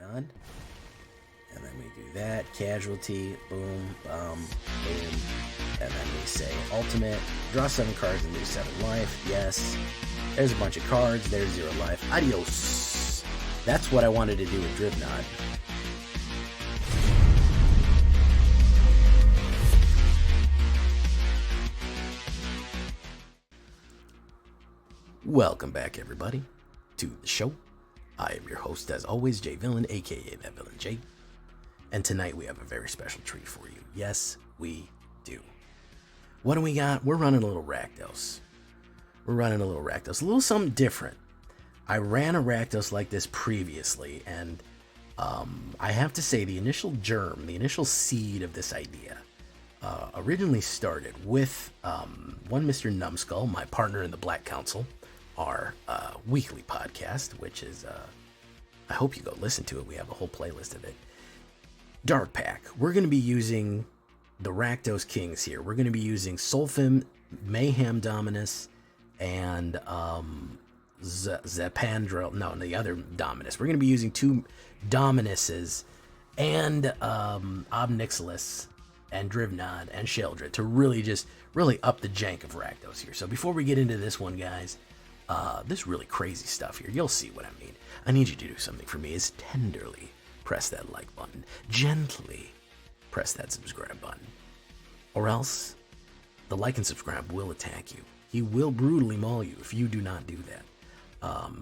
Drivnod. And then we do that. Casualty. Boom. Boom. And then we say ultimate. Draw 7 cards and lose 7 life. Yes. There's a bunch of cards. There's 0 life. Adios. That's what I wanted to do with Drivnod. Welcome back, everybody, to the show. I am your host, as always, Jay Villain, aka That Villain Jay. And tonight we have a very special treat for you. Yes, we do. What do we got? We're running a little Rakdos. A little something different. I ran a Rakdos like this previously, and I have to say the initial germ, the initial seed of this idea originally started with one Mr. Numbskull, my partner in the Black Council, our weekly podcast, which is, I hope you go listen to it. We have a whole playlist of it. Dark Pack. We're going to be using the Rakdos Kings here. We're going to be using Solphim, Mayhem Dominus, and Zapandrel. No, the other Dominus. We're going to be using 2 Dominuses and Ob Nixilis and Drivnod and Sheoldred to really up the jank of Rakdos here. So before we get into this one, guys, this really crazy stuff here, you'll see what I mean. I need you to do something for me, is tenderly press that like button, gently press that subscribe button, or else the like and subscribe will attack you. He will brutally maul you if you do not do that.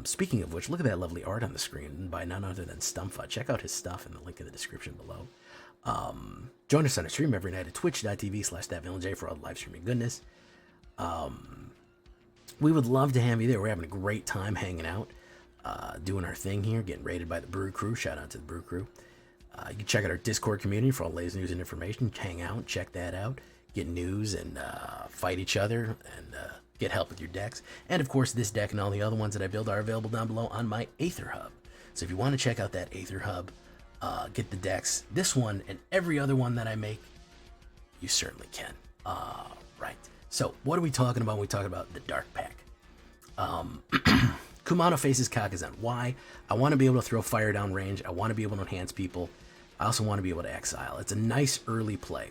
Speaking of which, look at that lovely art on the screen by none other than STUMFA. Check out his stuff in the link in the description below. Join us on a stream every night at twitch.tv/thatvillainj for all the live streaming goodness. We would love to have you there. We're having a great time hanging out, doing our thing here, getting raided by the Brew Crew. Shout out to the Brew Crew. You can check out our Discord community for all the latest news and information. Hang out, check that out, get news and fight each other and get help with your decks. And of course, this deck and all the other ones that I build are available down below on my AetherHub. So if you want to check out that AetherHub, get the decks, this one and every other one that I make, you certainly can. Right. So what are we talking about when we talk about the Dark Pack? Kumano faces Kakkazan. Why? I want to be able to throw fire down range. I want to be able to enhance people. I also want to be able to exile. It's a nice early play.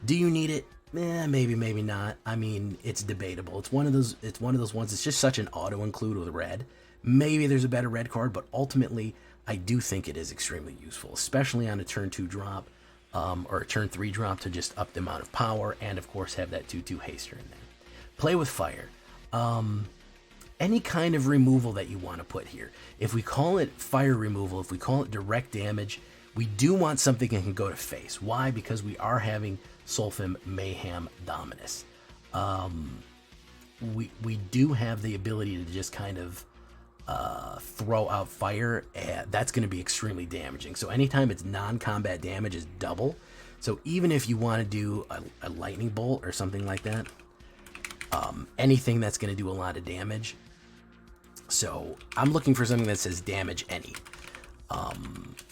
Do you need it? Maybe, maybe not. I mean, it's debatable. It's one of those ones. It's just such an auto include with red. Maybe there's a better red card, but ultimately, I do think it is extremely useful, especially on a turn 2 drop or a turn 3 drop to just up the amount of power, and of course have that 2/2 haster in there. Play with fire. Any kind of removal that you want to put here. If we call it fire removal, if we call it direct damage, we do want something that can go to face. Why? Because we are having Solphim, Mayhem, Dominus. We do have the ability to just kind of throw out fire. That's going to be extremely damaging. So anytime it's non-combat damage is double. So even if you want to do a lightning bolt or something like that, anything that's going to do a lot of damage. So I'm looking for something that says damage any.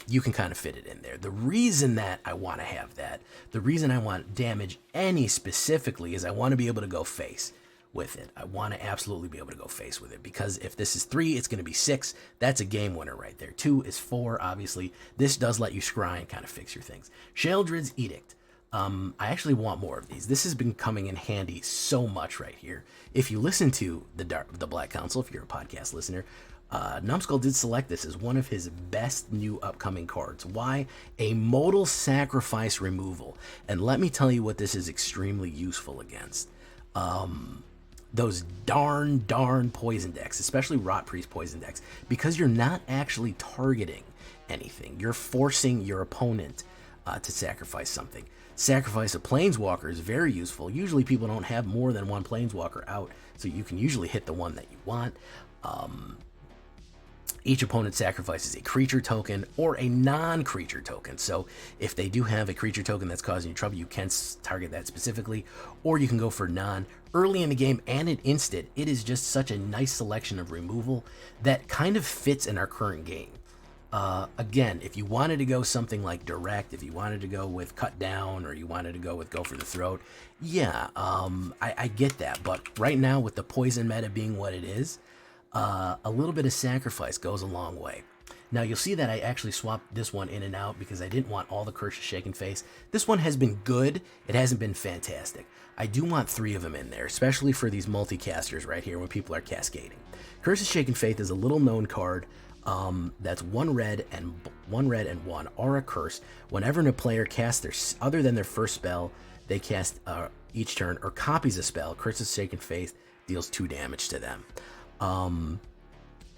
You can kind of fit it in there. The reason that I want to have that, the reason I want damage any specifically is I want to be able to go face with it. I want to absolutely be able to go face with it, because if this is 3, it's going to be 6. That's a game winner right there. 2 is 4, obviously. This does let you scry and kind of fix your things. Sheoldred's Edict. I actually want more of these. This has been coming in handy so much right here. If you listen to the Black Council, if you're a podcast listener, Numbskull did select this as one of his best new upcoming cards. Why? A modal sacrifice removal. And let me tell you what this is extremely useful against. Those darn poison decks, especially Rot Priest poison decks, because you're not actually targeting anything. You're forcing your opponent to sacrifice something. Sacrifice a Planeswalker is very useful. Usually people don't have more than one Planeswalker out, so you can usually hit the one that you want. Each opponent sacrifices a creature token or a non-creature token. So if they do have a creature token that's causing you trouble, you can target that specifically, or you can go for non. Early in the game and at instant, it is just such a nice selection of removal that kind of fits in our current game. Again, if you wanted to go something like direct, if you wanted to go with cut down, or you wanted to go with go for the throat, yeah, I get that. But right now, with the poison meta being what it is, a little bit of sacrifice goes a long way. Now you'll see that I actually swapped this one in and out because I didn't want all the Curses Shaken Face. This one has been good. It hasn't been fantastic. I do want 3 of them in there, especially for these multicasters right here when people are cascading. Curses Shaken Faith is a little known card. That's 1 red and 1 aura curse. Whenever a player casts their, other than their first spell, they cast each turn or copies a spell, Curses Shaken Faith deals 2 damage to them.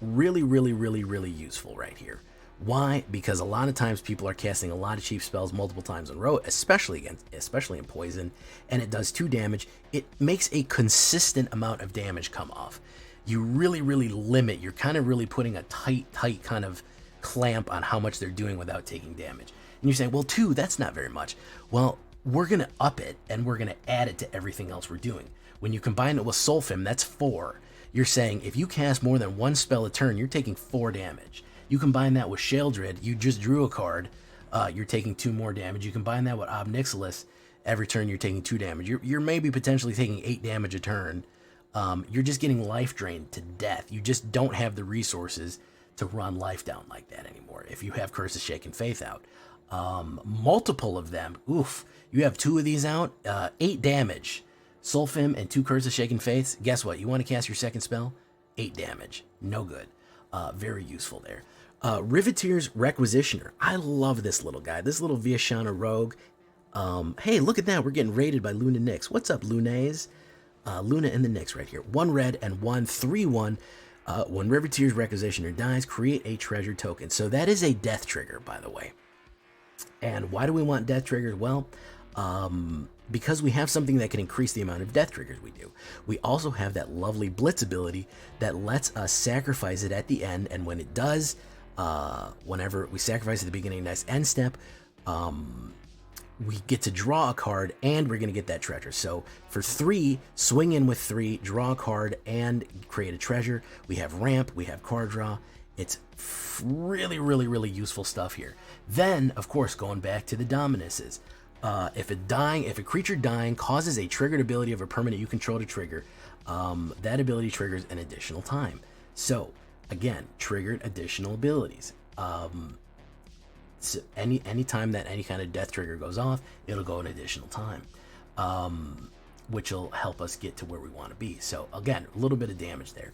Really, really, really, really useful right here. Why? Because a lot of times people are casting a lot of cheap spells multiple times in a row, especially in poison, and it does 2 damage. It makes a consistent amount of damage come off. You really, really limit. You're kind of really putting a tight kind of clamp on how much they're doing without taking damage. And you're saying, well, 2, that's not very much. Well, we're going to up it, and we're going to add it to everything else we're doing. When you combine it with Solphim, that's 4. You're saying if you cast more than 1 spell a turn, you're taking 4 damage. You combine that with Sheoldred, you just drew a card, you're taking 2 more damage. You combine that with Ob Nixilis, every turn you're taking 2 damage. You're maybe potentially taking 8 damage a turn. You're just getting life drained to death. You just don't have the resources to run life down like that anymore if you have Curses Shaken Faith out. Multiple of them, oof. You have 2 of these out, 8 damage. Solphim and 2 Curses Shaken Faiths. Guess what? You want to cast your second spell? 8 damage. No good. Very useful there. Riveteers Requisitioner. I love this little guy. This little Viashana rogue. Hey, look at that. We're getting raided by Luna Nyx. What's up, Lunays? Luna and the Nyx right here. 1 red and 1 3/1. When Riveteers Requisitioner dies, create a treasure token. So that is a death trigger, by the way. And why do we want death triggers? Well, because we have something that can increase the amount of death triggers we do. We also have that lovely Blitz ability that lets us sacrifice it at the end, and when it does, whenever we sacrifice at the beginning of the next end step, we get to draw a card, and we're going to get that treasure. So for 3, swing in with 3, draw a card, and create a treasure. We have ramp, we have card draw. It's really, really, really useful stuff here. Then, of course, going back to the Dominuses. If a creature dying causes a triggered ability of a permanent you control to trigger, that ability triggers an additional time. So, again, triggered additional abilities. So any time that any kind of death trigger goes off, it'll go an additional time, which will help us get to where we want to be. So, again, a little bit of damage there,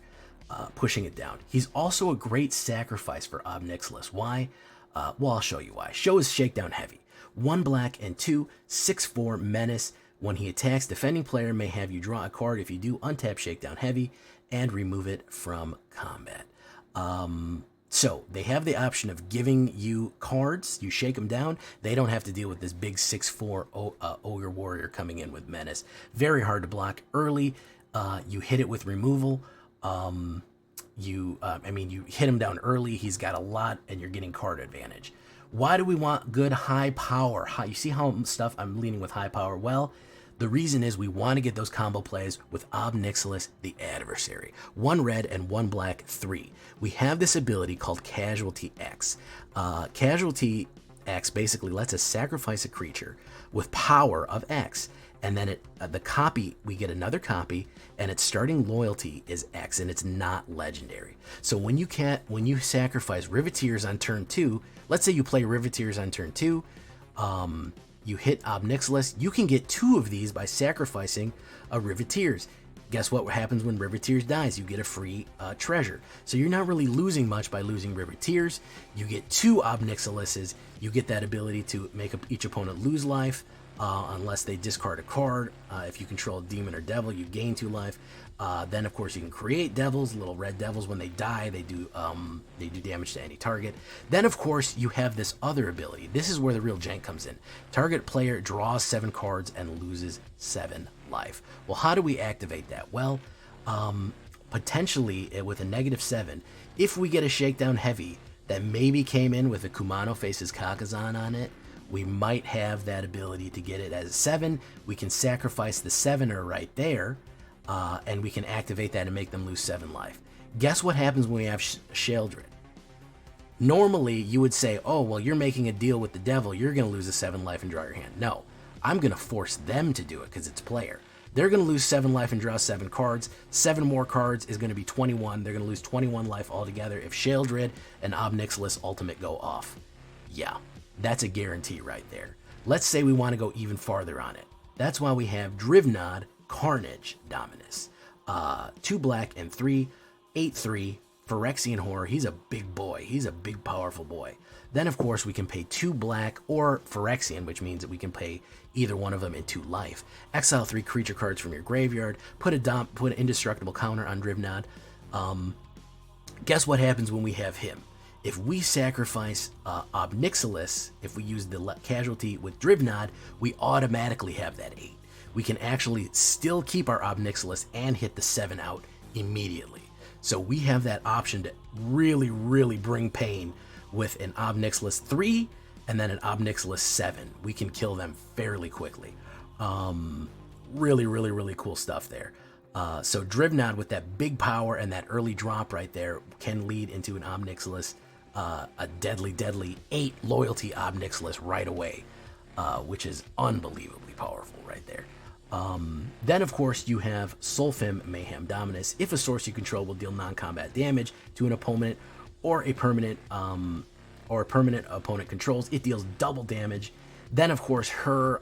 pushing it down. He's also a great sacrifice for Ob Nixilis. Why? Well, I'll show you why. Show is Shakedown Heavy. 1 black and 2, 6/4 menace. When he attacks, defending player may have you draw a card. If you do, untap Shakedown Heavy and remove it from combat. So they have the option of giving you cards. You shake them down. They don't have to deal with this big 6/4 Ogre Warrior coming in with menace. Very hard to block early. You hit it with removal. You hit him down early. He's got a lot, and you're getting card advantage. Why do we want good high power? You see how I'm leaning with high power? Well, the reason is we want to get those combo plays with Ob Nixilis, the Adversary. 1 red and 1 black, 3. We have this ability called Casualty X. Casualty X basically lets us sacrifice a creature with power of X. And then we get another copy, and its starting loyalty is X, and it's not legendary. So when you sacrifice Riveteers on turn 2, let's say you play Riveteers on turn 2, you hit Ob Nixilis, you can get 2 of these by sacrificing a Riveteers. Guess what happens when Riveteers dies? You get a free treasure. So you're not really losing much by losing Riveteers. You get 2 Ob Nixilises. You get that ability to make each opponent lose life. Unless they discard a card. If you control a demon or devil, you gain 2 life. Then, of course, you can create devils, little red devils. When they die, they do damage to any target. Then, of course, you have this other ability. This is where the real jank comes in. Target player draws 7 cards and loses 7 life. Well, how do we activate that? Well, potentially with a -7, if we get a Shakedown Heavy that maybe came in with a Kumano faces Kakkazan on it, we might have that ability to get it as a 7. We can sacrifice the 7er right there, and we can activate that and make them lose 7 life. Guess what happens when we have Sheoldred? Normally, you would say, oh, well, you're making a deal with the devil. You're going to lose a 7 life and draw your hand. No, I'm going to force them to do it because it's player. They're going to lose 7 life and draw 7 cards. 7 more cards is going to be 21. They're going to lose 21 life altogether if Sheoldred and Ob Nixilis ultimate go off. Yeah, that's a guarantee right there. Let's say we want to go even farther on it. That's why we have Drivnod, Carnage, Dominus. 2 black and 3, 8/3, Phyrexian Horror. He's a big boy. He's a big, powerful boy. Then, of course, we can pay 2 black or Phyrexian, which means that we can pay either one of them in 2 life. Exile 3 creature cards from your graveyard. Put an indestructible counter on Drivnod. Guess what happens when we have him? If we sacrifice Ob Nixilis, if we use the casualty with Drivnod, we automatically have that 8. We can actually still keep our Ob Nixilis and hit the 7 out immediately. So we have that option to really, really bring pain with an Ob Nixilis 3 and then an Ob Nixilis 7. We can kill them fairly quickly. Really, really, really cool stuff there. So Drivnod with that big power and that early drop right there can lead into an Ob Nixilis, a deadly, deadly 8 loyalty Ob Nixilis right away, which is unbelievably powerful right there. Then, of course, you have Solphim, Mayhem, Dominus. If a source you control will deal non-combat damage to an opponent or a permanent opponent controls, it deals double damage. Then, of course, her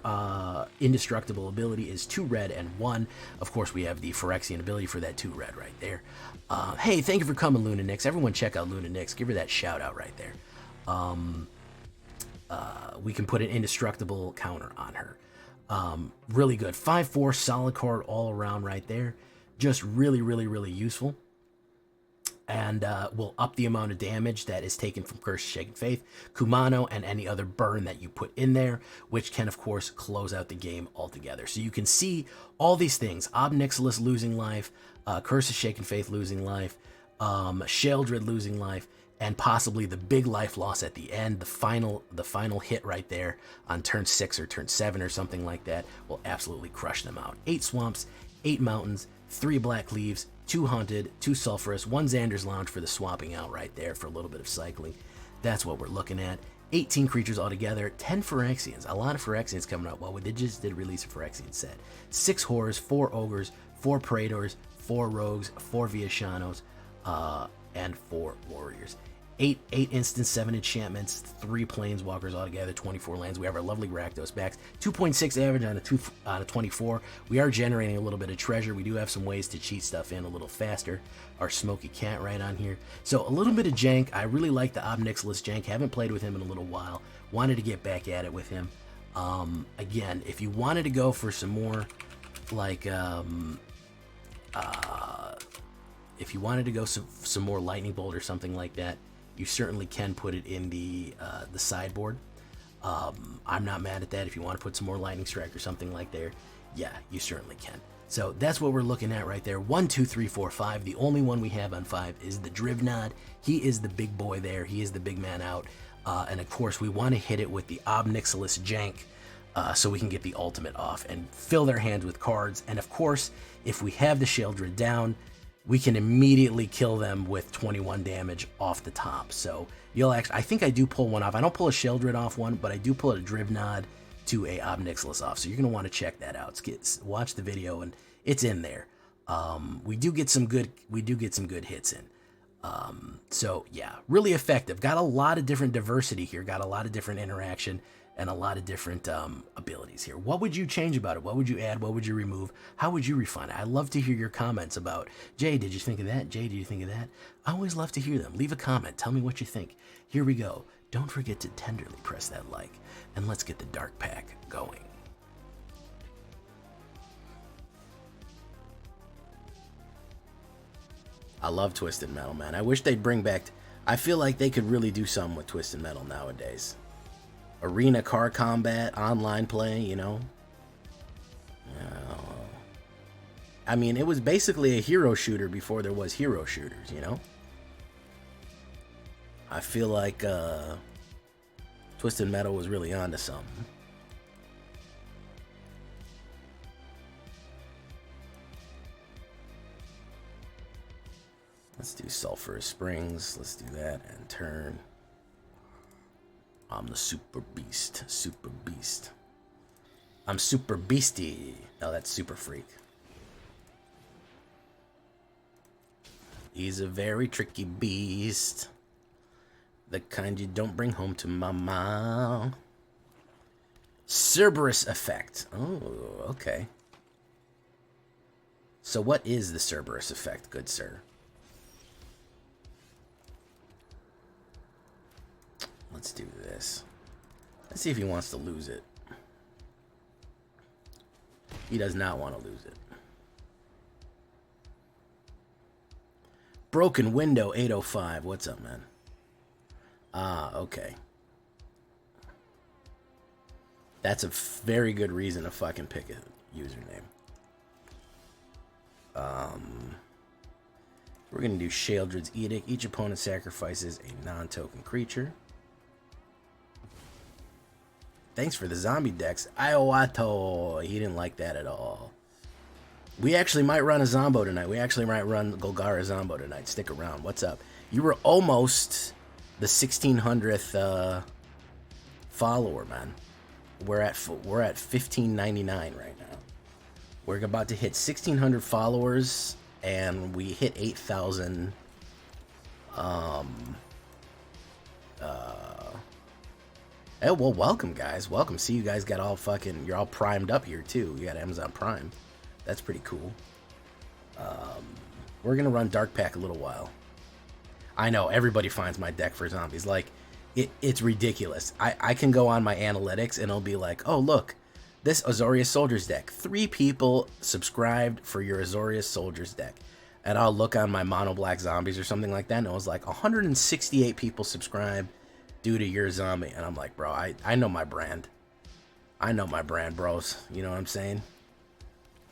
indestructible ability is 2 red and 1. Of course, we have the Phyrexian ability for that 2 red right there. Hey, thank you for coming, Luna Nix. Everyone check out Luna Nix. Give her that shout out right there. We can put an indestructible counter on her. Really good. 5/4 solid card all around right there. Just really, really, really useful. And will up the amount of damage that is taken from Curse of Shaken Faith, Kumano, and any other burn that you put in there, which can, of course, close out the game altogether. So you can see all these things. Ob Nixilis losing life, Curse of Shaken Faith losing life, Sheoldred losing life, and possibly the big life loss at the end, the final hit right there on turn 6 or turn 7 or something like that will absolutely crush them out. 8 swamps, 8 mountains, 3 Blackcleaves, 2 hunted, 2 sulfurous, 1 Xander's Lounge for the swapping out right there for a little bit of cycling. That's what we're looking at. 18 creatures altogether, 10 Phyrexians. A lot of Phyrexians coming out. Well, we just did release a Phyrexian set. 6 horrors, 4 ogres, 4 praetors, 4 rogues, 4 Viashanos, and 4 warriors. 8 instants, 7 enchantments, 3 planeswalkers altogether, 24 lands. We have our lovely Rakdos backs. 2.6 average on a 24. We are generating a little bit of treasure. We do have some ways to cheat stuff in a little faster. Our Smoky Cat right on here. So a little bit of Jank. I really like the Ob Nixilis Jank. Haven't played with him in a little while. Wanted to get back at it with him. Again, if you wanted to go for some more, like, if you wanted to go some more Lightning Bolt or something like that, you certainly can put it in the sideboard. I'm not mad at that. If you want to put some more Lightning Strike or something like there, yeah, you certainly can. So that's what we're looking at right there. 1, 2, 3, 4, 5. The only one we have on 5 is the Drivnod. He is the big boy there. He is the big man out. And of course, we want to hit it with the Ob Nixilis Jank so we can get the ultimate off and fill their hands with cards. And of course, if we have the Sheoldred down, we can immediately kill them with 21 damage off the top. So you'll actually, I think I do pull one off. I don't pull a Sheoldred off one, but I do pull a Drivnod to a Ob Nixilis off. So you're going to want to check that out. Watch the video, and it's in there. We do get some good hits in. So yeah, really effective. Got a lot of different diversity here. Got a lot of different interaction and a lot of different abilities here. What would you change about it? What would you add? What would you remove? How would you refine it? I'd love to hear your comments about, Jay, did you think of that? Jay, did you think of that? I always love to hear them. Leave a comment. Tell me what you think. Here we go. Don't forget to tenderly press that like, and let's get the Dark Pack going. I love Twisted Metal, man. I wish they'd bring back... I feel like they could really do something with Twisted Metal nowadays. Arena car combat, online play, you know. I mean, it was basically a hero shooter before there was hero shooters, you know. I feel like Twisted Metal was really onto something. Let's do Sulfurous Springs. Let's do that and turn. I'm the super beast. Super beast. I'm super beastie. Oh, that's super freak. He's a very tricky beast. The kind you don't bring home to mama. Cerberus effect. Oh, okay. So what is the Cerberus effect, good sir? Let's do this. Let's see if he wants to lose it. He does not want to lose it. Broken Window 805. What's up, man? Ah, okay. That's a very good reason to fucking pick a username. We're going to do Sheoldred's Edict. Each opponent sacrifices a non-token creature. Thanks for the zombie decks. Iowato. He didn't like that at all. We actually might run a Zombo tonight. We actually might run Golgara Zombo tonight. Stick around. What's up? You were almost the 1600th follower, man. We're at 1599 right now. We're about to hit 1600 followers, and we hit 8,000. Oh, well, welcome, guys. Welcome. See, you guys got all fucking... You're all primed up here, too. You got Amazon Prime. That's pretty cool. We're going to run Dark Pack a little while. I know, everybody finds my deck for zombies. Like, it's ridiculous. I can go on my analytics, and it'll be like, oh, look, this Azorius Soldiers deck. 3 people subscribed for your Azorius Soldiers deck. And I'll look on my Mono Black Zombies or something like that, and it was like 168 people subscribed due to your zombie. And I'm like, bro, I know my brand. I know my brand, bros. You know what I'm saying?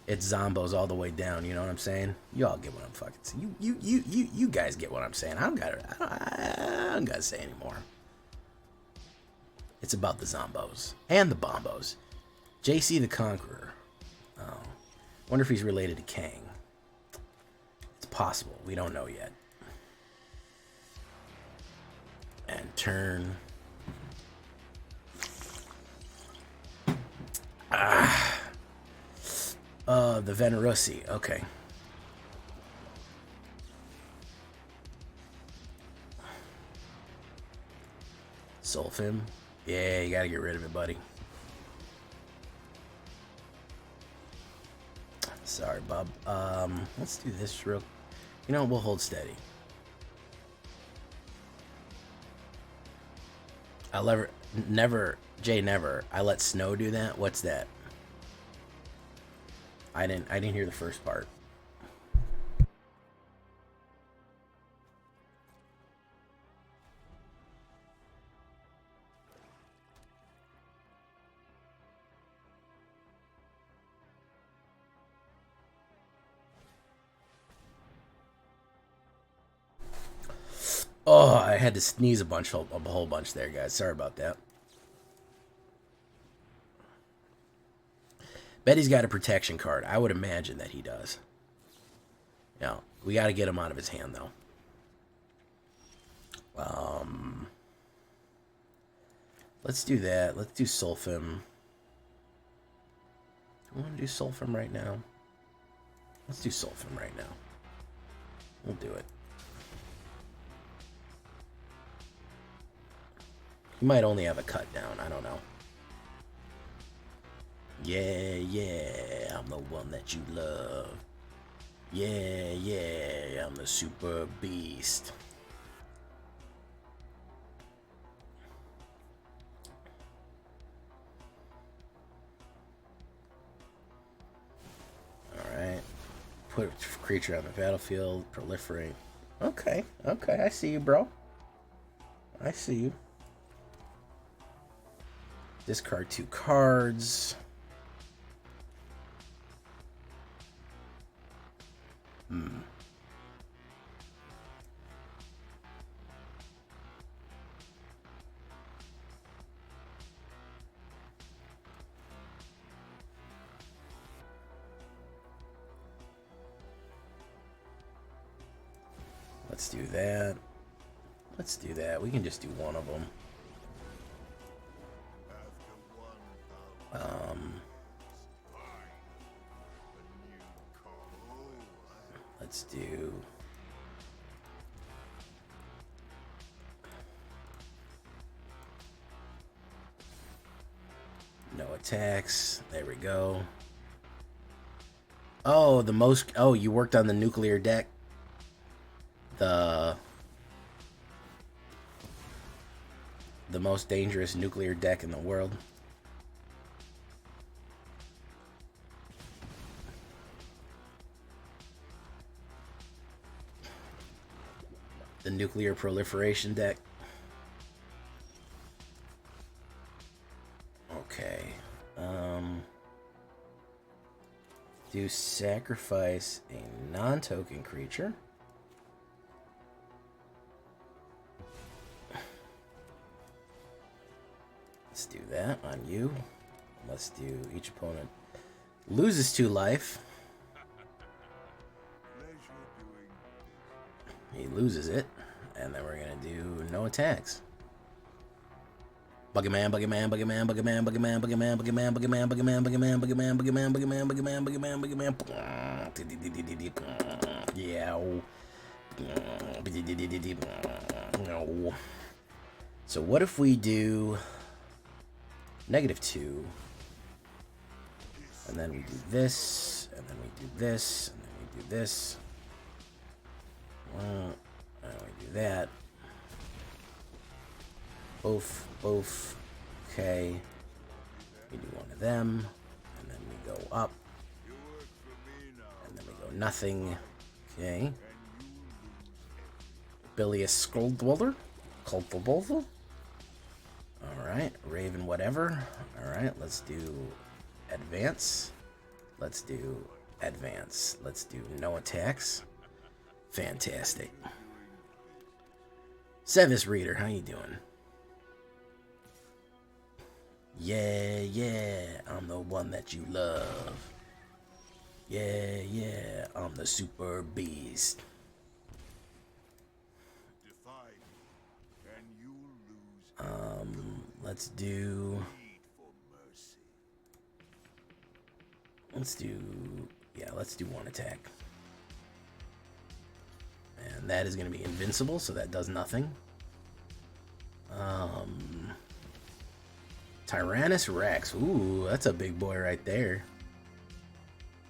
It's Zombos all the way down. You know what I'm saying? You all get what I'm fucking saying. You guys get what I'm saying. I don't gotta say anymore. It's about the Zombos and the Bombos. JC the Conqueror. Oh, wonder if he's related to Kang. It's possible. We don't know yet. And turn. The Venerusi. Okay. Solphim. Yeah, you gotta get rid of it, buddy. Sorry, Bob. Let's do this real... You know, we'll hold steady. I'll never, Jay, never. I let Snow do that? What's that? I didn't hear the first part. Oh, I had to sneeze a whole bunch there, guys. Sorry about that. Bet he's got a protection card. I would imagine that he does. Now, we got to get him out of his hand, though. Let's do that. Let's do Solphim. Do we want to do Solphim right now? Let's do Solphim right now. We'll do it. He might only have a cut down. I don't know. Yeah, yeah, I'm the one that you love. Yeah, yeah, I'm the super beast. Alright. Put a creature on the battlefield, proliferate. Okay, okay, I see you, bro. I see you. Discard 2 cards. Let's do that. Let's do that. We can just do one of them. Let's do... no attacks. There we go. Oh, the most... oh, you worked on the nuclear deck. The most dangerous nuclear deck in the world. The nuclear proliferation deck. Okay. Do sacrifice a non-token creature. Let's do that on you. Let's do each opponent loses 2 life. He loses it. And then we're going to do no attacks. Buggerman, Buggerman, Buggerman, Buggerman, Buggerman, Buggerman, Buggerman, Buggerman, Buggerman, Buggerman, Buggerman, Buggerman, Buggerman, Buggerman, Buggerman, Buggerman. Yeah. No. So what if we do -2, and then we do this, and then we do this, and then we do this, and we do that. Both. Okay. We do one of them, and then we go up, and then we go nothing. Okay. Bilious Skuldwelder. Culpable. Alright, Raven whatever. Alright, let's do advance. Let's do advance. Let's do no attacks. Fantastic. Sevis Reader, how you doing? Yeah, I'm the one that you love. Yeah, I'm the super beast. Let's do one attack. And that is going to be invincible, so that does nothing. Tyrannus Rex. Ooh, that's a big boy right there.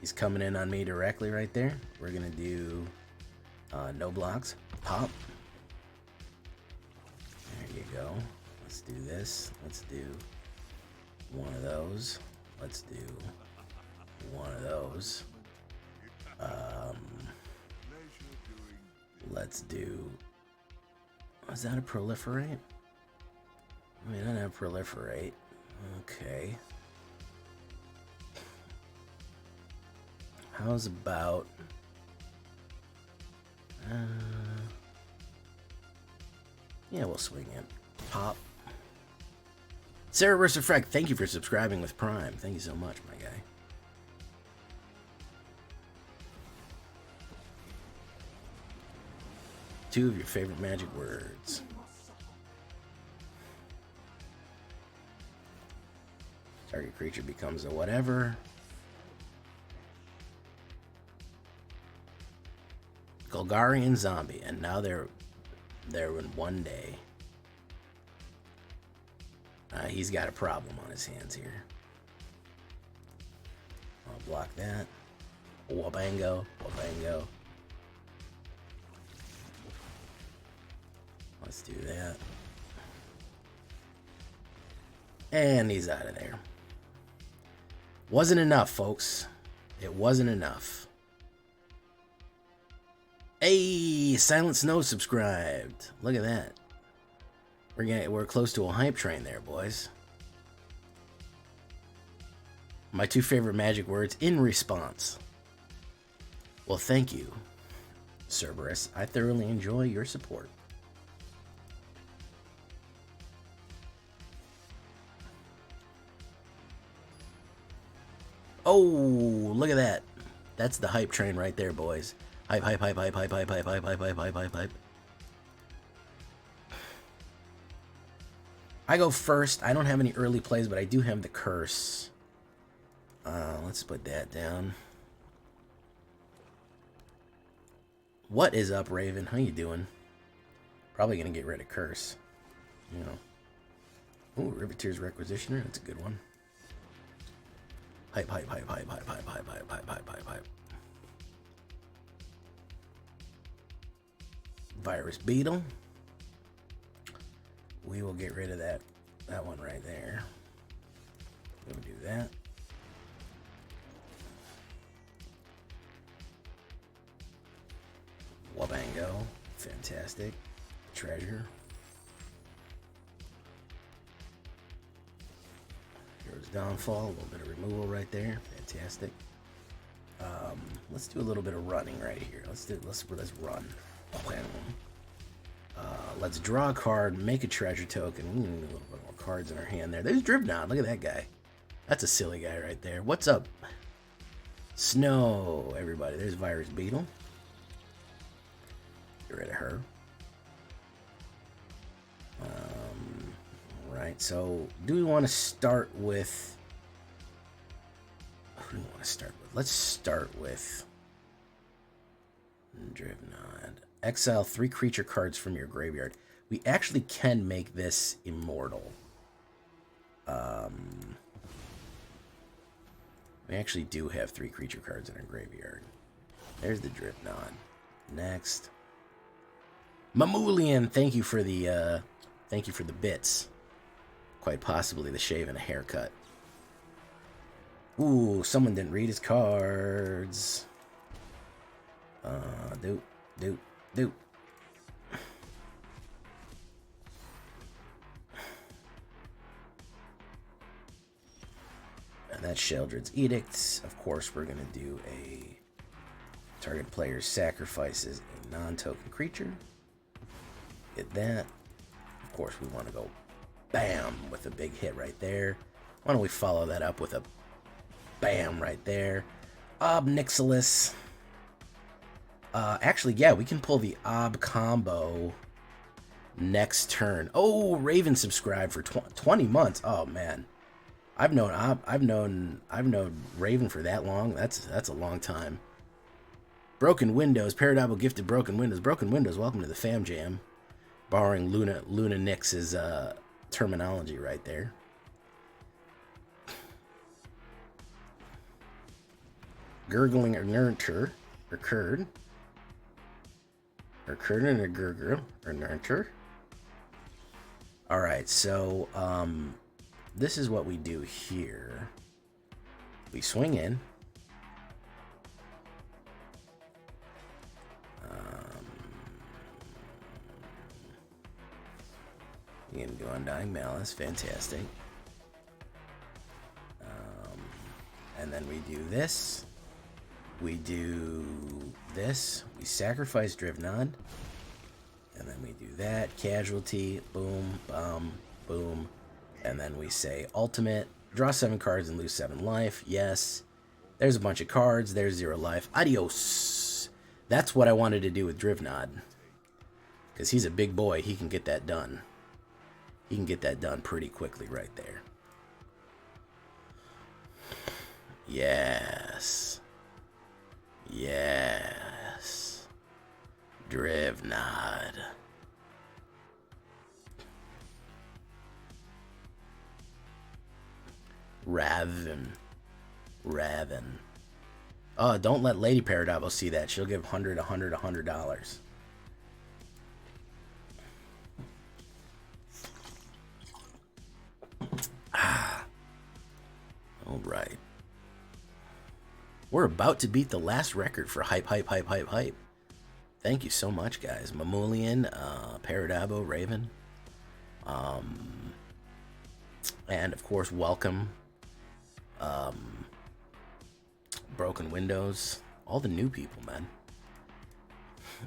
He's coming in on me directly right there. We're going to do no blocks. Pop. There you go. Let's do this. Let's do one of those. Let's do one of those. Let's do... is that a proliferate? I mean, I don't have proliferate. Okay. How's about... yeah, we'll swing it. Pop. Sarah vs. Freck, thank you for subscribing with Prime. Thank you so much, my guy. Two of your favorite magic words. Target creature becomes a whatever. Golgarian zombie, and now they're in one day. He's got a problem on his hands here. I'll block that. Wabango. Let's do that. And he's out of there. Wasn't enough, folks. It wasn't enough. Hey, Silent Snow subscribed. Look at that. We're close to a hype train there, boys. My 2 favorite magic words in response. Well, thank you, Cerberus. I thoroughly enjoy your support. Oh, look at that. That's the hype train right there, boys. Hype. I go first. I don't have any early plays, but I do have the curse. Let's put that down. What is up, Raven? How you doing? Probably gonna get rid of Curse. You know. Ooh, Riveteers Requisitioner. That's a good one. Hype, hype, hype, hype, hype, hype, hype, hype, hype, hype, hype, hype. Virus Beetle. We will get rid of that one right there. We'll do that. Wabango. Fantastic. Treasure. Hero's Downfall. A little bit of removal right there. Fantastic. Let's do a little bit of running right here. Let's run. Let's draw a card, make a treasure token. We need a little bit more cards in our hand there. There's Drivnod. Look at that guy. That's a silly guy right there. What's up? Snow, everybody. There's Virus Beetle. Get rid of her. Right, so do we want to start with... Who do we want to start with? Let's start with Drivnod. Exile 3 creature cards from your graveyard. We actually can make this immortal. We actually do have 3 creature cards in our graveyard. There's the Drivnod. Next. Mamulian, thank you for the bits. Quite possibly the shave and a haircut. Ooh, someone didn't read his cards. Do. And that's Sheoldred's Edict. Of course, we're going to do a target player sacrifices a non-token creature. Get that. Of course, we want to go bam with a big hit right there. Why don't we follow that up with a bam right there. Ob Nixilis. Actually, yeah, we can pull the Ob combo next turn. Oh, Raven subscribed for 20 months. Oh man, I've known Raven for that long. That's a long time. Broken Windows. Paradabo gifted Broken Windows. Broken Windows. Welcome to the Fam Jam. Borrowing Luna Nix's terminology right there. Gurgling or nurture occurred. Occurred and a gurgle or nurture. Alright, so this is what we do here. We swing in. You can do Undying Malice, fantastic. And then we do this. We do this. We sacrifice Drivnod. And then we do that. Casualty. Boom, boom. And then we say ultimate. Draw 7 cards and lose 7 life. Yes. There's a bunch of cards. There's 0 life. Adios. That's what I wanted to do with Drivnod. Because he's a big boy. He can get that done. He can get that done pretty quickly right there. Yes. Yes. Drivnod. Raven. Oh, don't let Lady Paradabo see that. She'll give $100. All right. We're about to beat the last record for hype. Thank you so much, guys. Mamulian, Paradabo, Raven. And, of course, welcome. Broken Windows. All the new people, man.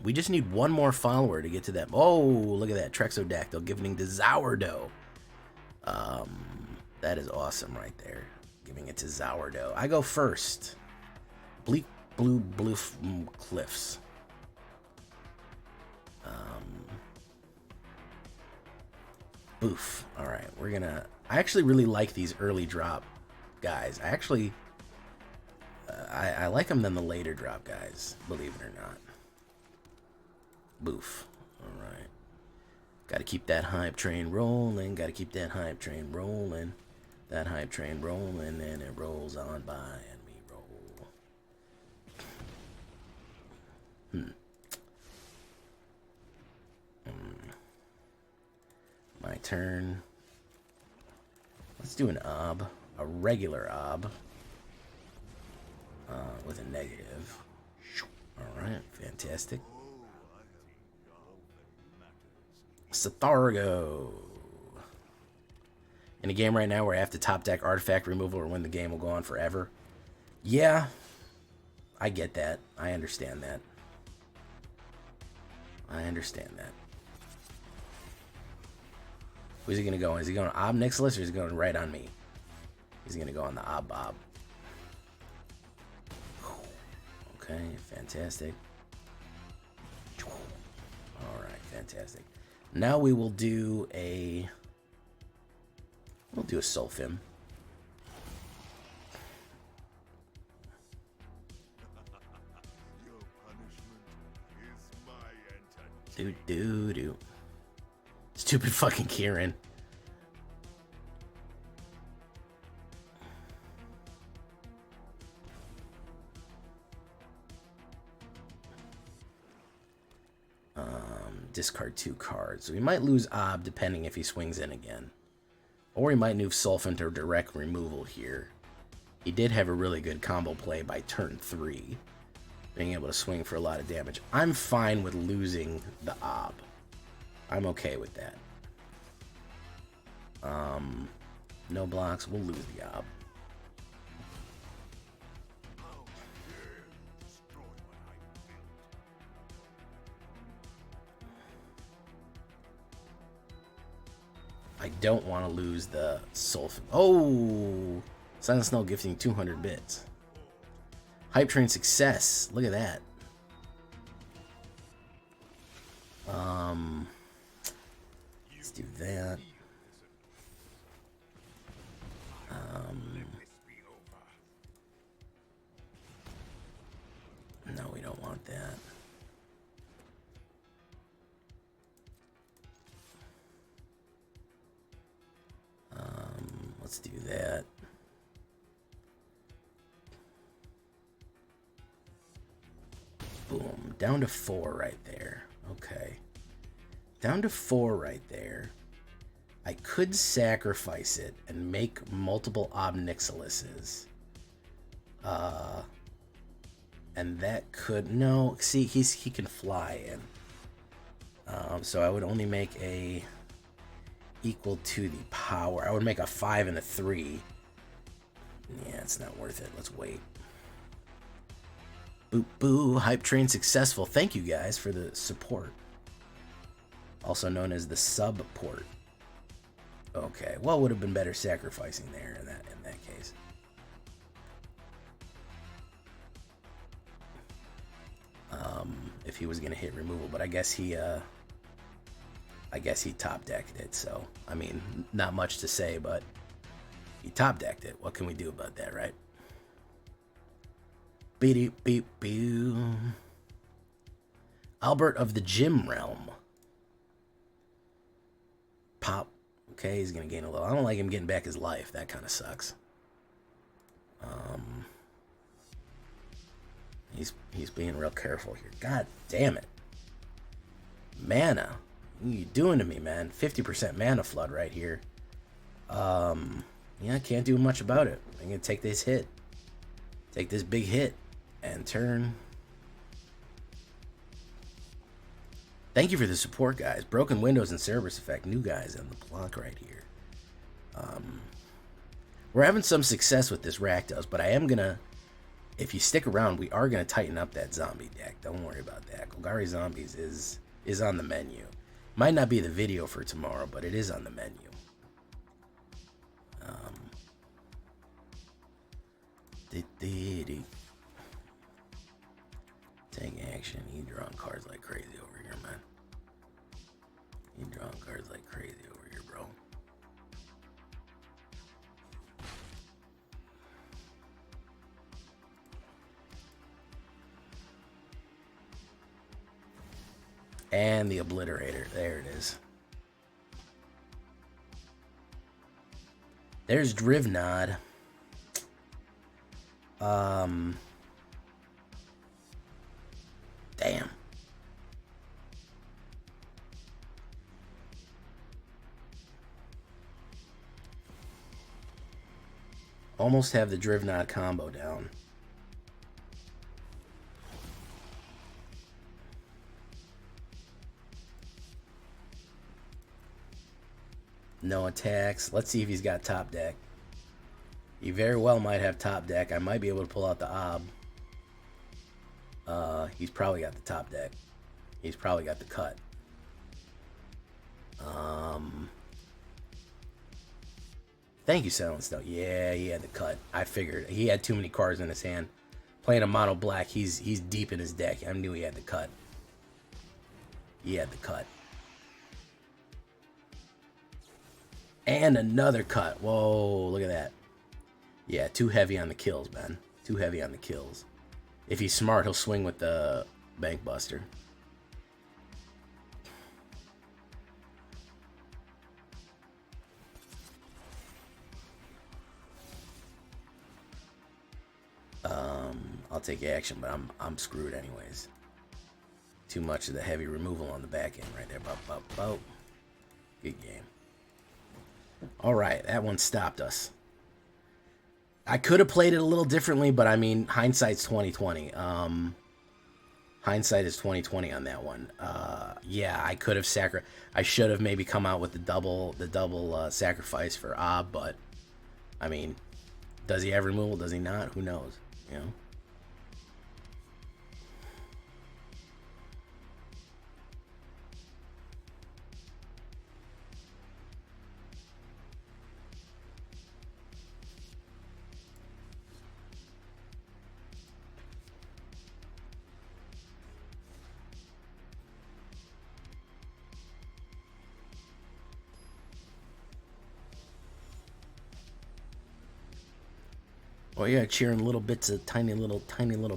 We just need one more follower to get to that. Oh, look at that. Trexodactyl giving to Sourdough. That is awesome right there. Giving it to Sourdough. I go first. Blue Cliffs. Boof. Alright, we're gonna... I actually really like these early drop guys. I actually... I like them than the later drop guys, believe it or not. Boof. Alright. Gotta keep that hype train rolling. Gotta keep that hype train rolling. That hype train rolling, and it rolls on by, and we roll. My turn. Let's do an Ob. A regular Ob. With a negative. Alright, fantastic. Sathargo. In a game right now where I have to top deck artifact removal or when the game will go on forever. Yeah, I get that. I understand that. I understand that. Who's he going to go on? Is he going Ob Nixilis or is he going right on me? He's going to go on the Ob Bob. Okay, fantastic. Alright, fantastic. Now we will do a... We'll do a Solphim. Do. Stupid fucking Kieran. Discard 2 cards. So we might lose Ob depending if he swings in again. Or he might move Sulphim to direct removal here. He did have a really good combo play by turn 3. Being able to swing for a lot of damage. I'm fine with losing the Ob. I'm okay with that. No blocks. We'll lose the Ob. I don't want to lose the Sulphim. Oh! Silent Snow gifting 200 bits. Hype Train success. Look at that. Let's do that. No, we don't want that. Let's do that. Boom. Down to 4 right there. Okay. Down to 4 right there. I could sacrifice it and make multiple Ob Nixilises. And that could... No, see, he can fly in. So I would only make a... equal to the power. I would make a 5 and a 3. Yeah, it's not worth it. Let's wait. Boop boo. Hype train successful. Thank you guys for the support. Also known as the sub port. Okay. What would have been better sacrificing there in that case? If he was gonna hit removal, but I guess he top decked it, so I mean, not much to say, but he top decked it. What can we do about that, right? Beep beep beep. Albert of the Gym Realm. Pop. Okay, he's gonna gain a little. I don't like him getting back his life. That kind of sucks. He's being real careful here. God damn it. Mana. What are you doing to me, man? 50% mana flood right here. Yeah, I can't do much about it. I'm gonna take this hit. Take this big hit. And turn. Thank you for the support, guys. Broken Windows and Cerberus Effect. New guys on the block right here. We're having some success with this Rakdos, but I am gonna... If you stick around, we are gonna tighten up that zombie deck. Don't worry about that. Golgari Zombies is on the menu. Might not be the video for tomorrow, but it is on the menu. Take action. You drawing cards like crazy over here, man. You drawing cards like crazy over here, bro. And the Obliterator. There it is. There's Drivnod. Damn. Almost have the Drivnod combo down. No attacks. Let's see if he's got top deck. He very well might have top deck. I might be able to pull out the Ob. He's probably got the top deck. He's probably got the cut. Thank you, Silence, though. Yeah, he had the cut. I figured. He had too many cards in his hand. Playing a mono black, he's deep in his deck. I knew he had the cut. He had the cut. And another cut. Whoa, look at that. Yeah, too heavy on the kills, man. Too heavy on the kills. If he's smart, he'll swing with the Bank Buster. I'll take action, but I'm screwed anyways. Too much of the heavy removal on the back end right there. Boop. Good game. All right, that one stopped us. I could have played it a little differently, but I mean, hindsight's 2020. Hindsight is 2020 on that one. Yeah, I could have I should have maybe come out with the double sacrifice for Ob, but I mean, does he have removal? Does he not? Who knows? You know. Oh yeah, cheering little bits of tiny little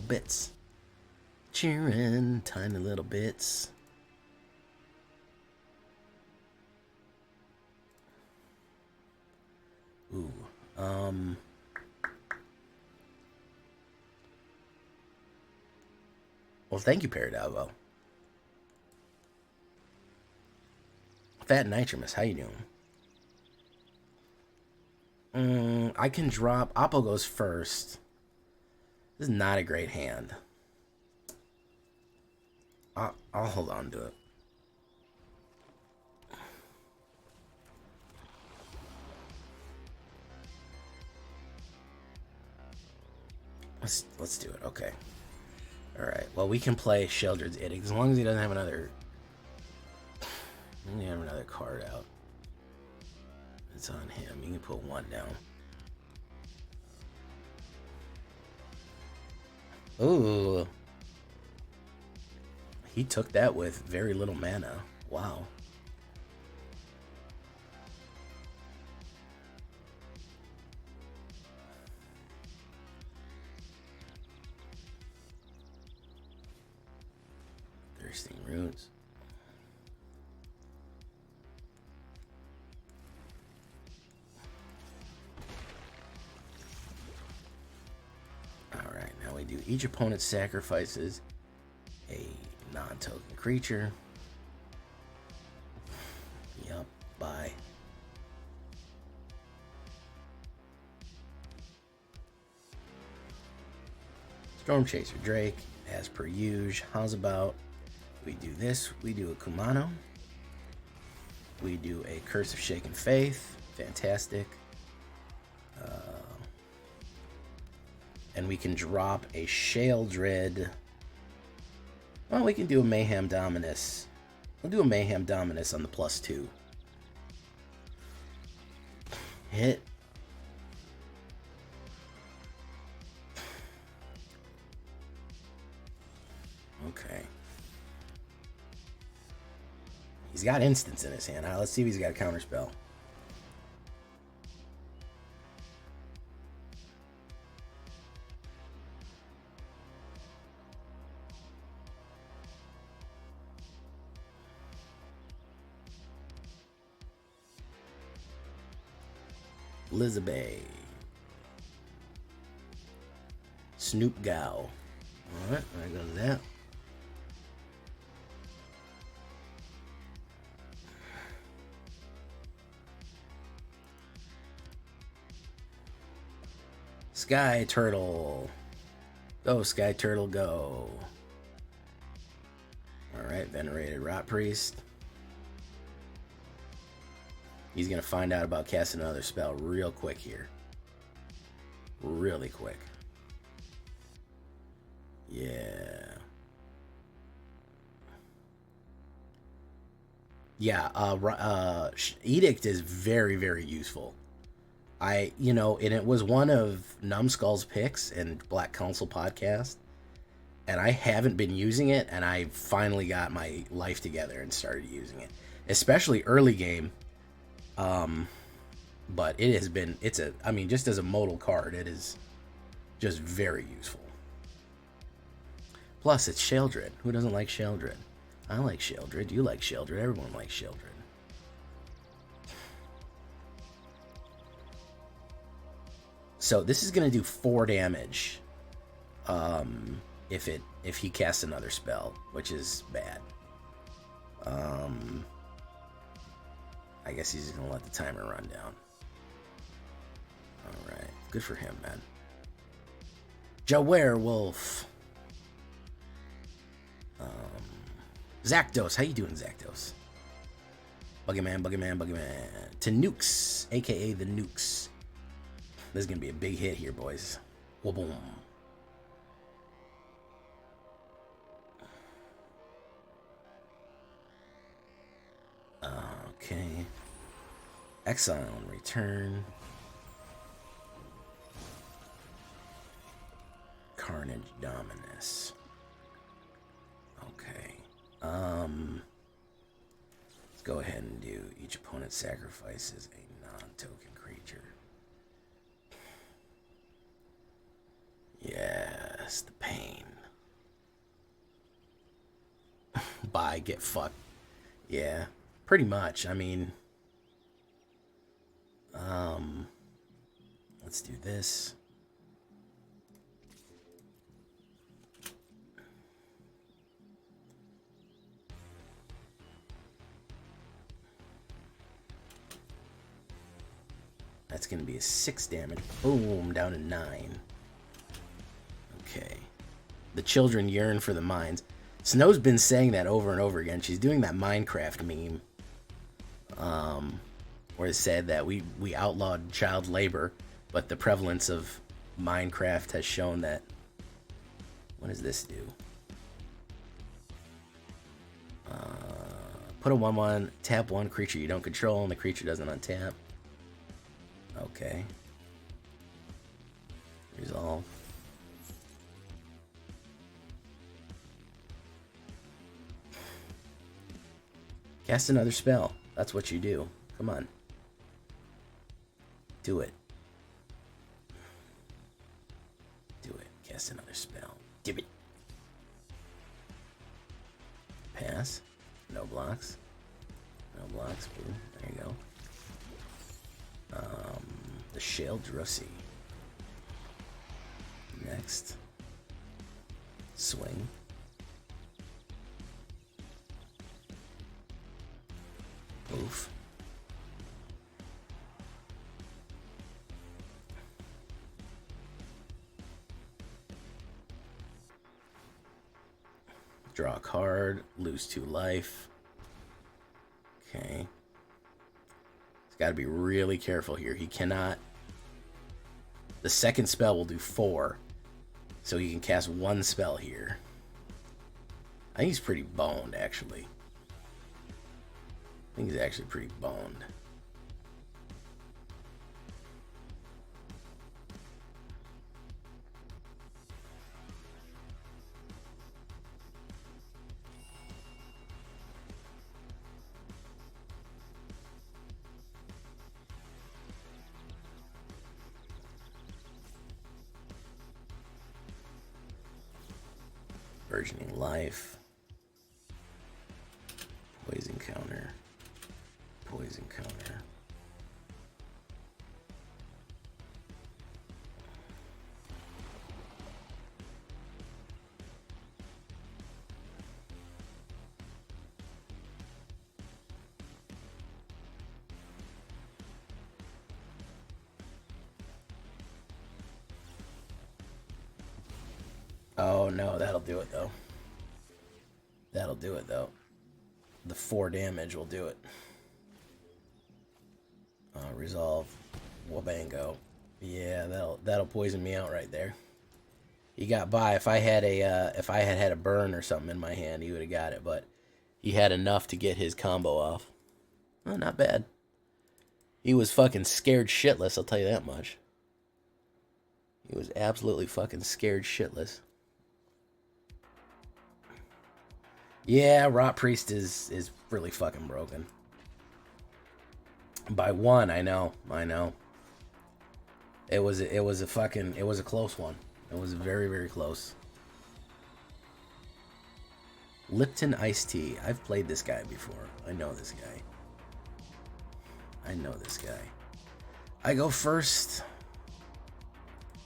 bits. Cheering tiny little bits. Ooh, well, thank you, Paradavo. Fat Nitromus, how you doing? I can drop. Oppo goes first. This is not a great hand. I'll hold on to it. Let's do it. Okay. All right. Well, we can play Sheoldred's Edict as long as he doesn't have another. Let me have another card out. It's on him. You can put one down. Ooh. He took that with very little mana. Wow. Thirsting Roots. Each opponent sacrifices a non-token creature. Yup, bye. Storm Chaser Drake, as per usual. How's about we do this? We do a Kumano. We do a Curse of Shaken Faith. Fantastic. And we can drop a Sheoldred. Well, we can do a Mayhem Dominus. We'll do a Mayhem Dominus on the +2. Hit. Okay. He's got instants in his hand. Now, let's see if he's got a counterspell. Elizabeth. Snoop Gow. Alright, there goes that. Sky Turtle. Go, Sky Turtle, go. Alright, Venerated Rot Priest. He's going to find out about casting another spell real quick here. Really quick. Yeah. Yeah, Edict is very, very useful. And it was one of Numbskull's picks in Black Council podcast. And I haven't been using it, and I finally got my life together and started using it. Especially early game. But it has been, just as a modal card, it is just very useful. Plus, it's Sheoldred. Who doesn't like Sheoldred? I like Sheoldred. You like Sheoldred. Everyone likes Sheoldred. So this is going to do 4 damage if he casts another spell, which is bad. I guess he's just going to let the timer run down. Alright. Good for him, man. Werewolf. Rakdos. How you doing, Rakdos? Buggyman. To Nukes, a.k.a. the Nukes. This is going to be a big hit here, boys. Wha-boom. Okay. Exile and return. Carnage Dominus. Okay. Let's go ahead and do each opponent sacrifices a non-token creature. Yes, the pain. Bye, get fucked. Yeah, pretty much. I mean, let's do this. That's going to be a 6 damage. Boom, down to 9. Okay. The children yearn for the mines. Snow's been saying that over and over again. She's doing that Minecraft meme. Where it said that we outlawed child labor, but the prevalence of Minecraft has shown that... What does this do? Put a 1/1, tap 1 creature you don't control, and the creature doesn't untap. Okay. Resolve. Cast another spell. That's what you do. Come on. Do it. Do it. Cast another spell. Give it. Pass. No blocks. No blocks. Boom. There you go. The Sheoldred. Next. Swing. Oof. Draw a card. Lose 2 life. Okay. He's got to be really careful here. He cannot... The second spell will do 4. So he can cast 1 spell here. I think he's pretty boned, actually. I think he's actually pretty boned. Burgeoning Life. Poison counter. Poison counter. Oh no, that'll do it though. That'll do it though. The 4 damage will do it. Resolve. Wabango. Yeah, that'll poison me out right there. He got by. If I had a burn or something in my hand, he would have got it, but he had enough to get his combo off. Oh, not bad. He was fucking scared shitless, I'll tell you that much. He was absolutely fucking scared shitless. Yeah, Rot Priest is really fucking broken. By 1, I know. It was a close one. It was very, very close. Lipton Iced Tea. I've played this guy before. I know this guy. I go first.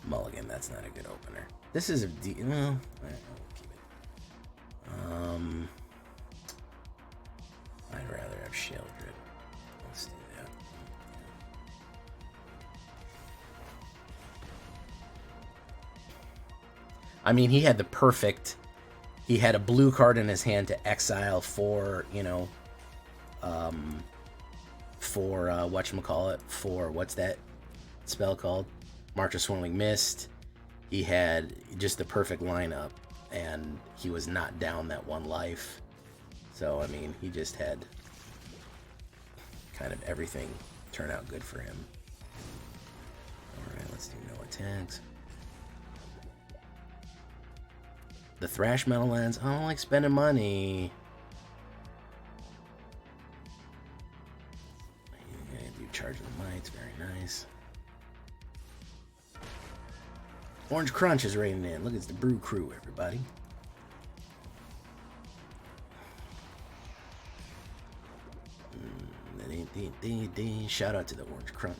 Mulligan, that's not a good opener. This is a well, we'll keep it. I'd rather have Sheoldred. Let's do that. I mean, he had the perfect. He had a blue card in his hand to exile for, for whatchamacallit, for what's that spell called? March of Swirling Mist. He had just the perfect lineup, and he was not down that 1 life. So, I mean, he just had kind of everything turn out good for him. Alright, let's do no attacks. The Thrash Metal Lens. I don't like spending money. Yeah, do Charge of the Mites. Very nice. Orange Crunch is raining in. Look, it's the Brew Crew, everybody. Shout out to the Orange Crunch.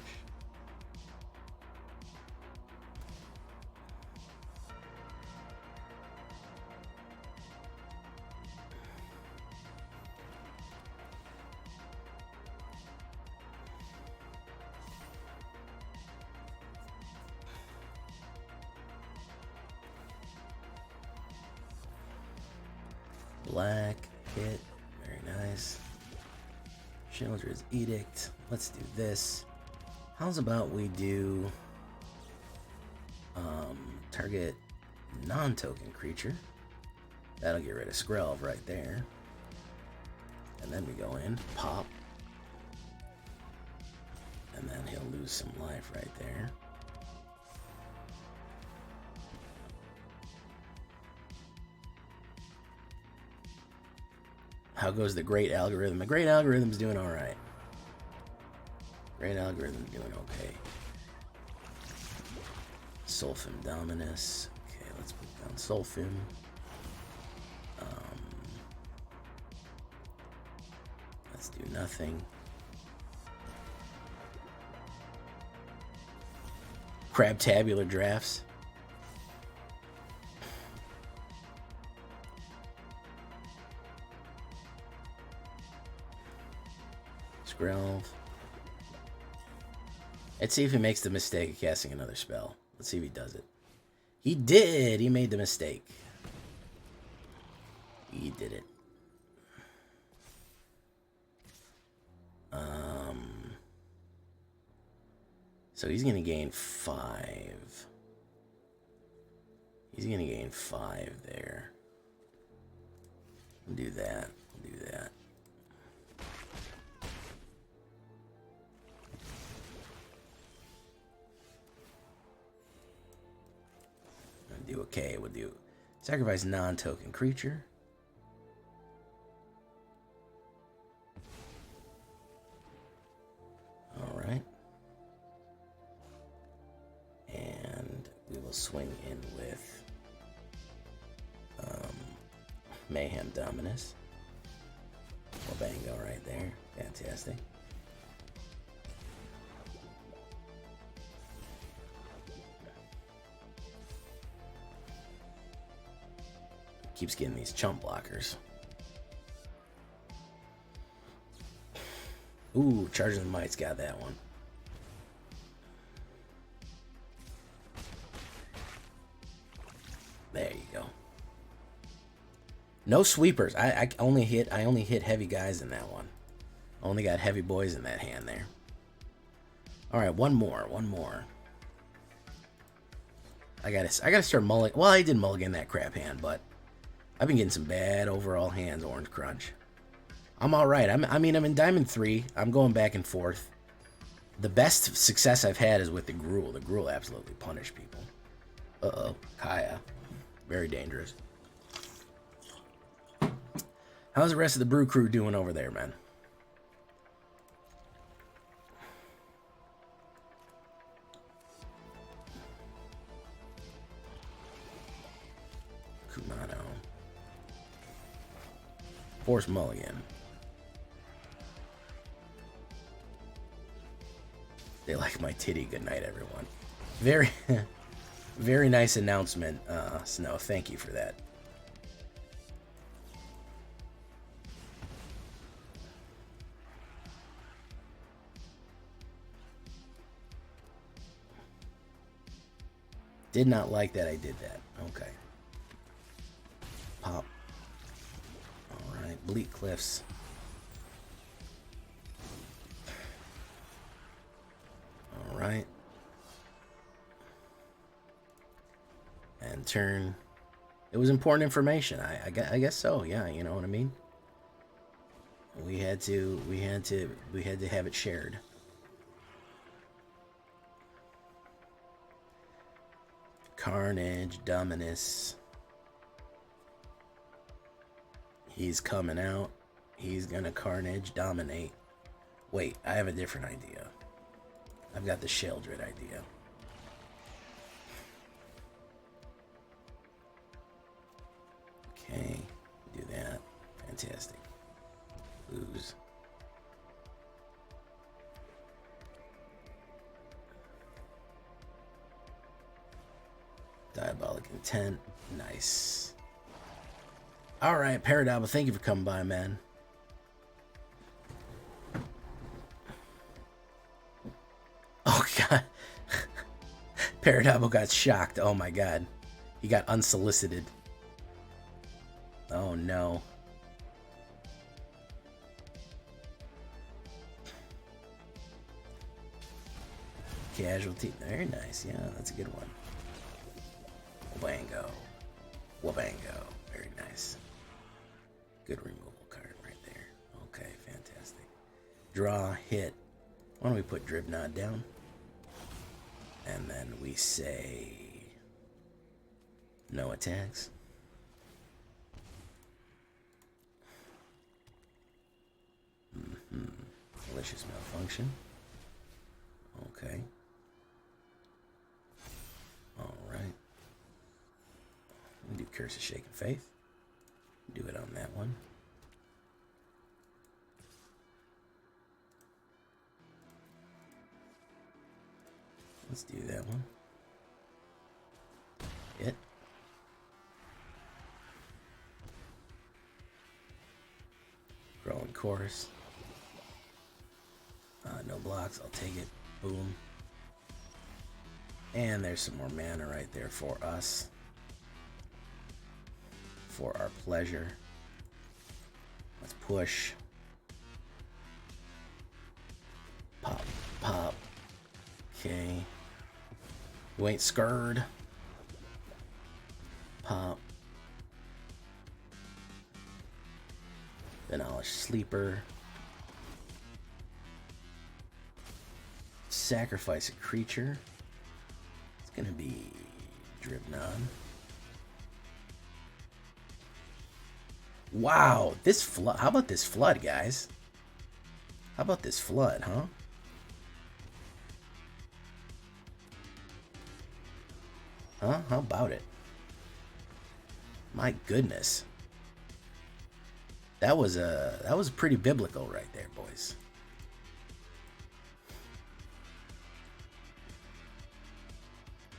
Black hit, very nice. Sheoldred's Edict. Let's do this. How's about we do target non-token creature? That'll get rid of Skrelv right there. And then we go in, pop. And then he'll lose some life right there. How goes the Great Algorithm? The Great Algorithm's doing alright. Great Algorithm's doing okay. Solphim Dominus. Okay, let's put down Solphim. Let's do nothing. Crab Tabular Drafts. Skrelv. Let's see if he makes the mistake of casting another spell. Let's see if he does it. He did! He made the mistake. He did it. So he's going to gain 5. He's going to gain 5 there. We'll do that. We'll do that. Do okay, we'll do sacrifice non-token creature. Alright. And we will swing in with Mayhem Dominus. Wabango right there. Fantastic. Keeps getting these chump blockers. Ooh, Charging the Mites got that one. There you go. No sweepers. I only hit heavy guys in that one. Only got heavy boys in that hand there. All right, one more. I gotta start mulligan. Well, I did mulligan that crap hand, but I've been getting some bad overall hands. Orange Crunch. I'm all right. I mean, I'm in Diamond 3. I'm going back and forth. The best success I've had is with the Gruul. The Gruul absolutely punish people. Uh-oh. Kaya. Very dangerous. How's the rest of the brew crew doing over there, man? Kumano. Force mulligan. They like my titty. Good night, everyone. Very, very nice announcement, Snow. Thank you for that. Did not like that I did that. Okay. Pop. Alright, Bleak Cliffs. Alright. And turn. It was important information. I guess so, yeah, you know what I mean? We had to have it shared. Carnage, Dominus. He's coming out. He's gonna Carnage dominate. Wait, I have a different idea. I've got the Sheoldred idea. Okay, do that. Fantastic. Lose. Diabolic Intent. Nice. Alright, Paradabo, thank you for coming by, man. Oh, God. Paradabo got shocked. Oh, my God. He got unsolicited. Oh, no. Casualty. Very nice. Yeah, that's a good one. Wabango. Wabango. Very nice. Good removal card right there. Okay, fantastic. Draw, hit. Why don't we put Drivnod down? And then we say no attacks. Malicious malfunction. Okay. Alright. We do Curse of Shaken Faith. Do it on that one. Let's do that one. Hit. Growing Chorus. No blocks. I'll take it. Boom. And there's some more mana right there for us. For our pleasure. Let's push. Pop, pop. Okay. You ain't scared. Pop. Demolish Sleeper. Sacrifice a creature. It's gonna be Drivnod. Wow, this flood. How about this flood, guys? How about this flood, huh? Huh? How about it? My goodness. That was pretty biblical right there, boys.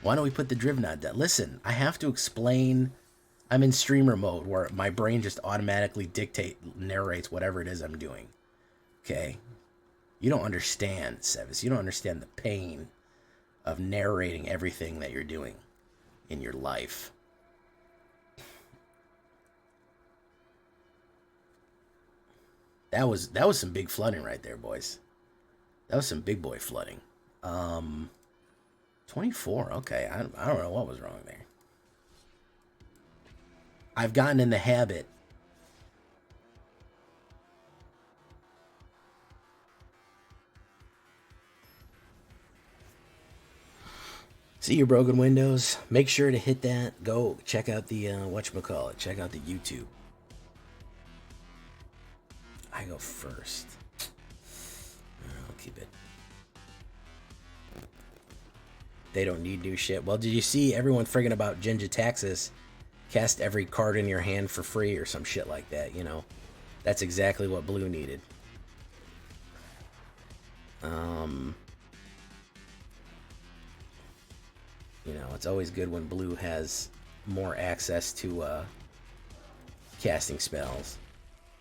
Why don't we put the Drivnod down? Listen, I have to explain. I'm in streamer mode where my brain just automatically narrates whatever it is I'm doing. Okay? You don't understand, Sevis. You don't understand the pain of narrating everything that you're doing in your life. That was some big flooding right there, boys. That was some big boy flooding. 24. Okay, I don't know what was wrong there. I've gotten in the habit. See your broken windows. Make sure to hit that. Go check out the whatchamacallit. Check out the YouTube. I go first. I'll keep it. They don't need new shit. Well, did you see everyone friggin' about Jin-Jitaxis? Cast every card in your hand for free or some shit like that, you know. That's exactly what blue needed. You know, it's always good when blue has more access to casting spells.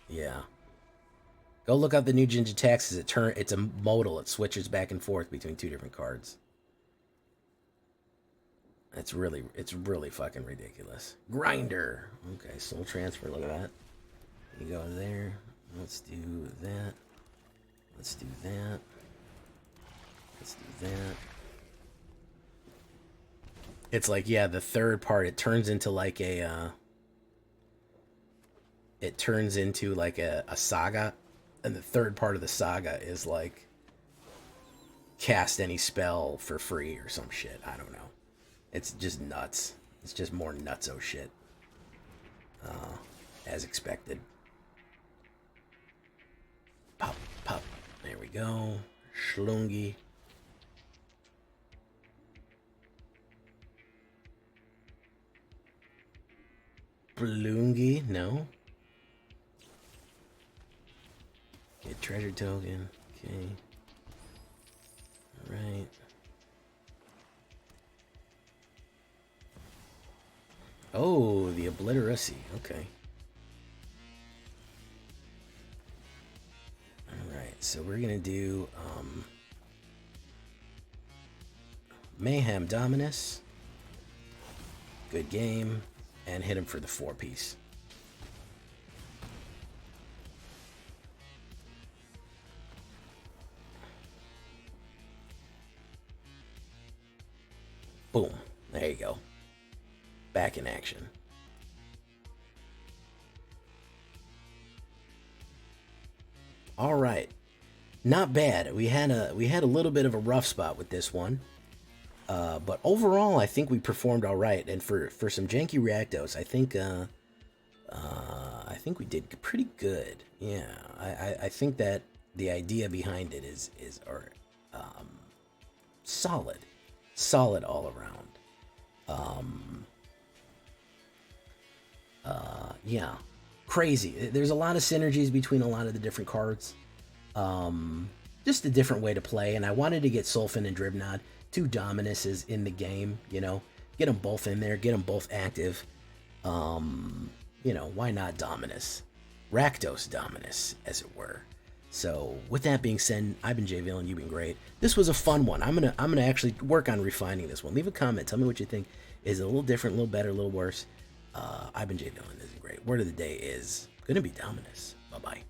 Yeah. Go look up the new Jin-Jitaxis. It's a modal. It switches back and forth between two different cards. It's really fucking ridiculous. Grinder. Okay, soul transfer. Look at that. You go there. Let's do that. Let's do that. Let's do that. It's like, yeah, the third part, it turns into like a saga, and the third part of the saga is like cast any spell for free or some shit. I don't know. It's just nuts. It's just more nutso shit. As expected. Pop, pop. There we go. Schlungi. Bloongi, no. Get treasure token. Okay. Alright. Oh, the Obliteracy. Okay. Alright, so we're gonna do Mayhem Dominus. Good game. And hit him for the 4-piece. Boom. There you go. Back in action. All right. Not bad. We had a little bit of a rough spot with this one. But overall, I think we performed all right. And for some janky Rakdos, I think we did pretty good. Yeah, I think that the idea behind it is solid all around. Yeah, crazy. There's a lot of synergies between a lot of the different cards. Just a different way to play, and I wanted to get Solphim and Drivnod. Two Dominuses in the game, you know, get them both in there, get them both active. You know, why not Dominus? Rakdos Dominus, as it were. So, with that being said, I've been Jay Villain, you've been great. This was a fun one. I'm gonna actually work on refining this one. Leave a comment, tell me what you think. Is it a little different, a little better, a little worse? I've been Jay Villain, this is great. Word of the day is gonna be Dominus. Bye bye.